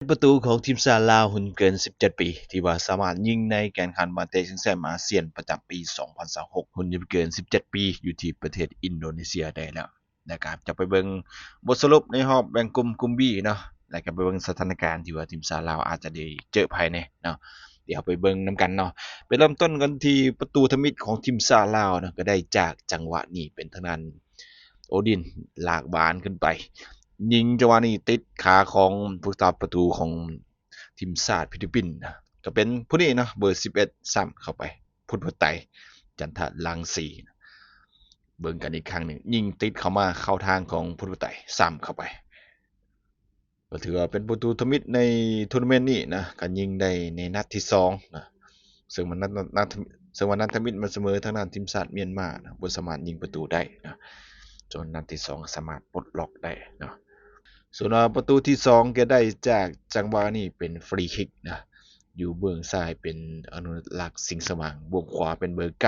ประตูของทีมชาติลาวหุ่นเกิน 17 ปีที่ว่าสามารถยิงในการแข่งขันบาเตะชิงแชมป์อาเซียนประจำปี 2026 หุ่นยังเกิน 17 ปีอยู่ที่ประเทศอินโดนีเซียได้แล้วนะครับจะไปเบิ่งบทสรุปในรอบแบ่งกลุ่ม B เนาะแล้วก็ไปเบิ่งสถานการณ์ที่ว่าทีมชาติลาวอาจจะได้เจอภัยในเนาะเดี๋ยวไปเบิ่งนํกันเนาะไปเริ่มต้นกันที่ประตูทมิตของทีมชาติลาวเนาะก็ได้จากจังหวะนี้เป็นทางด้านโอดินลากบานขึ้นไปยิงจังหวะนี้ติดขาของผู้รักษาประตูของทีมชาติฟิลิปปินส์นะก็เป็นผู้นี้เนาะเบอร์11ซ้ำเข้าไปพุทธไตรจันทลังสีเบิ่งกันอีกครั้งหนึ่งยิงติดเข้ามาเข้าทางของพุทธไตรซ้ำเข้าไปก็ถือว่าเป็นประตูทมิตในทัวร์นาเมนต์นี้นะการยิงได้ในนัดที่2นะซึ่งมันนัดทมิตมันเสมอทางด้านทีมชาติเมียนมานะบ่สามารถยิงประตูได้นะจนนัดที่2สามารถปลดล็อกได้เนาะส่วนประตูที่2ก็ได้จากจังหวะนี้เป็นฟรีคิกนะอยู่เบื้องซ้ายเป็นอนุรักษ์สิงห์สว่างบวกขวาเป็นเบอร์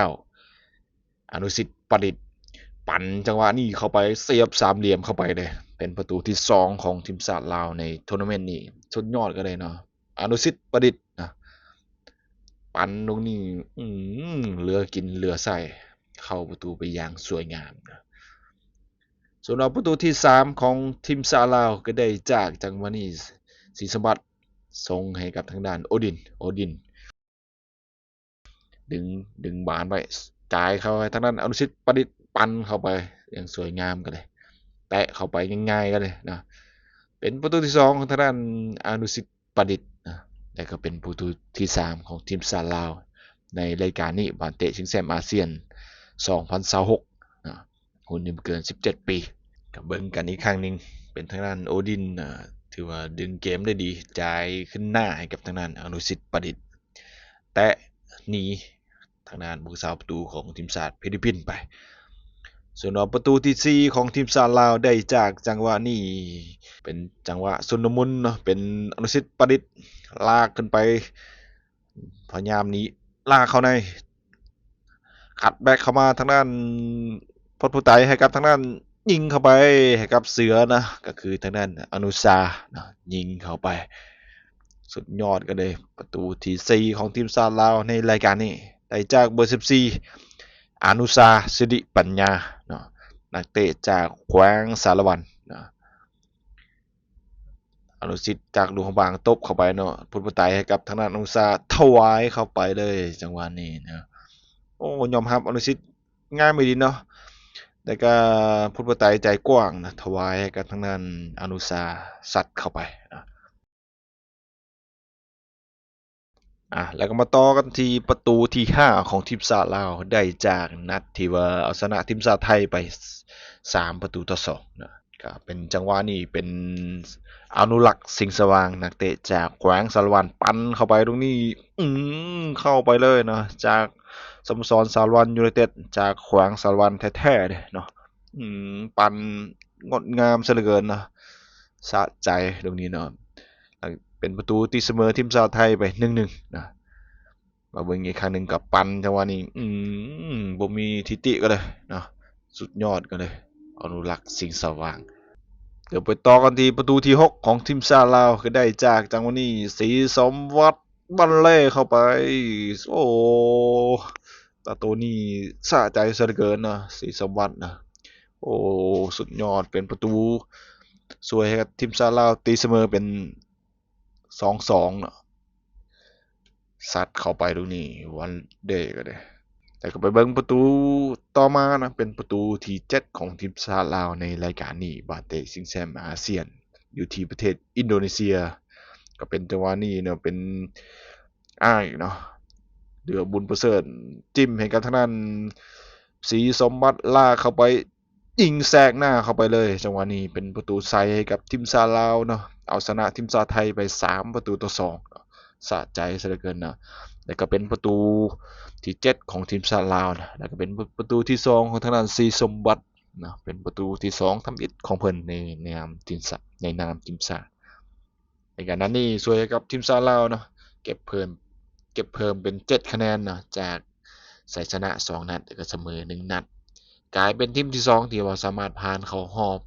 9อนุสิทธิ์ประดิษฐ์ปั่นจังหวะนี้เข้าไปเสียบสามเหลี่ยมเข้าไปเลยเป็นประตูที่2ของทีมชาติลาวในทัวร์นาเมนต์นี้สุดยอดก็เลยเนาะอนุสิทธิ์ประดิษฐ์นะปั่นตรงนี้เหลือกินเหลือใส่เข้าประตูไปอย่างสวยงามนะส่วนประตูที่3ของทีมชาติลาวก็ได้จากจังหวะนี้ศรีสมบัติส่งให้กับทางด้านโอดินดึงบานไปจ่ายเข้าไปทางด้านอนุชิตประดิษฐ์ปันเข้าไปอย่างสวยงามกันเลยแตะเข้าไปง่ายๆกันเลยนะเป็นประตูที่2ของทางด้านอนุสิทธิ์ประดิษฐ์นะและก็เป็นประตูที่3ของทีมชาติลาวในรายการนี้บานเตะชิงแชมป์อาเซียน2026นะหุ่นยังเกิน17ปีกับเบิ่งกันอีกครั้งนึงเป็นทางด้านโอดินถือว่าดึงเกมได้ดีจ่ายขึ้นหน้าให้กับทางด้านอนุสิทธิ์ประดิษฐ์แต่หนีทางด้านผู้สาวประตูของทีมชาติฟิลิปปินส์ไปส่วนประตูที่4ของทีมชาติลาวได้จากจังหวะนี้เป็นจังหวะสุนมุนเนาะเป็นอนุสิทธิ์ประดิษฐ์ลากขึ้นไปพยายามนี้ลากเข้าในขัดแบ็กเข้ามาทางด้านพลผู้ไตให้กับทางด้านยิงเข้าไปให้กับเสือนะก็คือทางด้านอนุชานะยิงเข้าไปสุดยอดกันเลยประตูที่4ของทีมชาติลาวในรายการนี้ได้จากเบอร์14อนุชาสิริปัญญาเนาะนักเตะจากแขวงสารวันนะอนุสิทธิ์จากหลวงบางตบเข้าไปเนาะพุทธไตให้กับทางด้านอนุชาถวายเข้าไปเลยจังหวะนี้นะโอ้ยอมรับอนุสิทธิ์ง่ายไม่ดีเนาะแต่ก็พุทธไตใจกว้างนะถวายให้กับทางด้านอนุชาสัตว์เข้าไปนะแล้วก็มาต่อกันที่ประตูที่5ของทีมชาติลาวได้จากนัดที่ว่าเอาชนะทีมชาติไทยไป3-2นะก็เป็นจังหวะนี้เป็นอนุรักษ์สิงห์สว่างนักเตะจากแขวงสารวันปั่นเข้าไปตรงนี้เข้าไปเลยเนาะจากสโมสรสารวันยูไนเต็ดจากแขวงสารวันแท้ๆเลยเนาะปั่นงดงามเสียเหลือเกินเนาะสะใจตรงนี้เนาะเป็นประตูตีเสมอทีมชาติไทยไป1-1นะมาเบิ่งอีกครั้งหนึ่งกับปันจังหวะนี้บ่มีทิติก็เลยเนาะสุดยอดกันเลยอนุรักษ์สิงห์สว่างเดี๋ยวไปต่อกันที่ประตูที่6ของทีมชาติลาวก็ได้จากจังหวะนี้ศรีสมวัฒน์บัลเล่เข้าไปโอ้ประตูนี้สะใจเสียเหลือเกินนะศรีสมวัฒน์นะโอ้สุดยอดเป็นประตูสวยให้กับทีมชาติลาวตีเสมอเป็น2-2เนาะซัดเข้าไปดูนี่วันเดย์ก็ได้แต่ก็ไปเบิ่งประตูต่อมานะเป็นประตูที่7ของทีมชาติลาวในรายการนี้บาเตะชิงแชมป์อาเซียนอยู่ที่ประเทศอินโดนีเซียก็เป็นจังหวะนี้เนาะเป็นอ้ายเนาะเดือบุญประเสริฐจิ้มให้กับทางด้านศรีสมบัติลากเข้าไปยิงแซงหน้าเข้าไปเลยจังหวะนี้เป็นประตูใส่ให้กับทีมชาติลาวเนาะเอาชนะทีมชาติไทยไป3-2สะใจซะเหลือเกินนะแล้วก็เป็นประตูที่7ของทีมชาติลาวนะแล้วก็เป็นประตูที่2ของทางด้านศรีสมบัตินะเป็นประตูที่2ทำอิฐของเพิ่นในนามทีมชาติในการนั้นนี่ช่วยให้กับทีมชาติลาวเนาะเก็บเพิ่มเป็น7คะแนนเนาะจากชัยชนะ2นัดแล้วก็เสมอ1นัดกลายเป็นทีมที่2ที่ว่าสามารถผ่านเข้ารอบ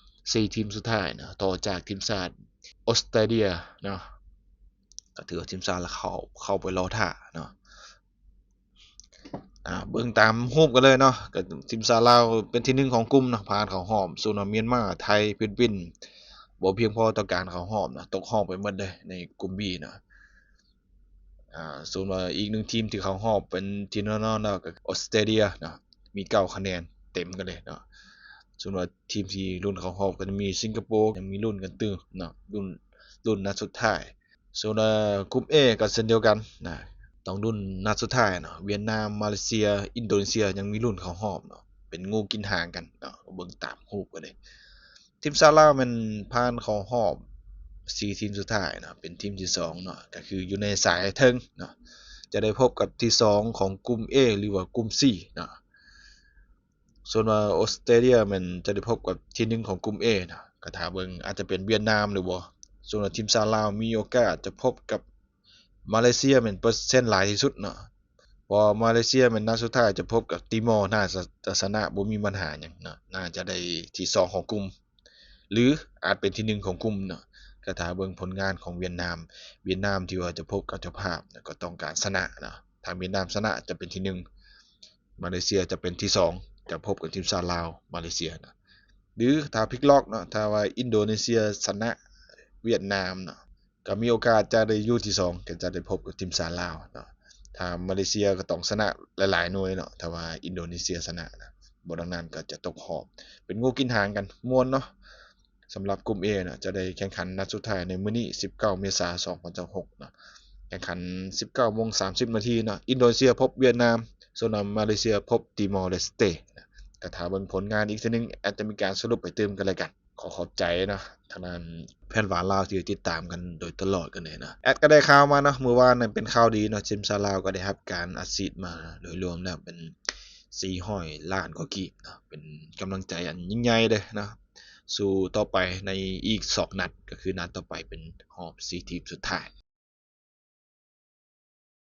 4ทีมสุดท้ายนะต่อจากทีมชาติ ออสเตรเลียเนาะก็ถือว่าทีมชาติละเข้าไปรอท่าเนาะเบิ่งตามรูปกันเลยเนาะก็ทีมชาติลาวเป็นที่หนึ่งของกลุ่มเนาะผ่านเข้ารอบส่วนเมียนมาไทยฟิลิปปินส์บ่เพียงพอต่อการเข้ารอบนะตกรอบไปหมดเลยในกลุ่ม B เนาะส่วนว่าอีกหนึ่งทีมที่เข้ารอบเป็นทีมแน่นอนแล้วก็ออสเตรเลียเนาะมี9คะแนนเต็มกันเลยเนาะส่วนว่าทีมที่ลุ้นเข้ารอบก็จะมีสิงคโปร์ยังมีลุ้นกันตื้อเนาะลุ้นนัดสุดท้ายส่วนกลุ่ม A ก็เช่นเดียวกันนะต้องลุ้นนัดสุดท้ายเนาะเวียดนามมาเลเซียอินโดนีเซียยังมีลุ้นเข้ารอบเนาะเป็นงูกินหางกันเนาะเบิ่งตามรูปกันเลยทีมชาติลาวมันผ่านเข้ารอบ4ทีมสุดท้ายเนาะเป็นทีมที่2เนาะก็คืออยู่ในสายเทิงเนาะจะได้พบกับที่2ของกลุ่ม A หรือว่ากลุ่ม C เนาะส่วนว่าออสเตรเลียมันจะได้พบกับที่1ของกลุ่ม A เนาะก็ถ้าเบิ่งอาจจะเป็นเวียดนามหรือบ่ส่วนว่าทีมชาติลาวมีโอกาสจะพบกับมาเลเซียเป็นเปอร์เซ็นต์หลายที่สุดเนาะพอมาเลเซียเป็นนัดสุดท้ายจะพบกับติมอร์น่าจะชนะบ่มีปัญหาหยังเนาะน่าจะได้ที่2ของกลุ่มหรืออาจเป็นที่1ของกลุ่มเนาะก็ถ้าเบิ่งผลงานของเวียดนามที่ว่าจะพบกับเจ้าภาพก็ต้องการชนะเนาะถ้าเวียดนามชนะจะเป็นที่1มาเลเซียจะเป็นที่2จะพบกับทีมชาติลาวมาเลเซียนะหรือถ้าพลิกล็อกเนาะถ้าว่าอินโดนีเซียชนะเวียดนามเนาะก็มีโอกาสจะได้อยู่ที่2ก็จะได้พบกับทีมชาติลาวเนาะถ้ามาเลเซียก็ต้องชนะหลายๆหน่วยเนาะถ้าว่าอินโดนีเซียชนะนะบ่ดังนั้นก็จะตกรอบเป็นงูกินหางกันม่วนเนาะสำหรับกลุ่ม A เนาะจะได้แข่งขันนัดสุดท้ายในมื้อนี้19เมษายน2026เนาะแข่งขัน 19:30 นเนาะอินโดนีเซียพบเวียดนามส่วนมาเลเซียพบติมอร์เลสเตก็ถ้าเบิ่งผลงานอีกทีนึงอาจจะมีการสรุปไปเติมกันเลยกันขอขอบใจนะทางนั้นแฟนหวานลาวที่ติดตามกันโดยตลอดกันเลยนะแอดก็ได้ข่าวมาเนาะเมื่อวานนั้นเป็นข่าวดีเนาะทีมชาติลาวก็ได้รับการอัดฉีดมาโดยรวมแล้วเป็น400 ล้านกว่ากีบเนาะเป็นกำลังใจอันยิ่งใหญ่เลยนะสู่ต่อไปในอีก2นัดก็คือนัดต่อไปเป็นรอบ4ทีมสุดท้าย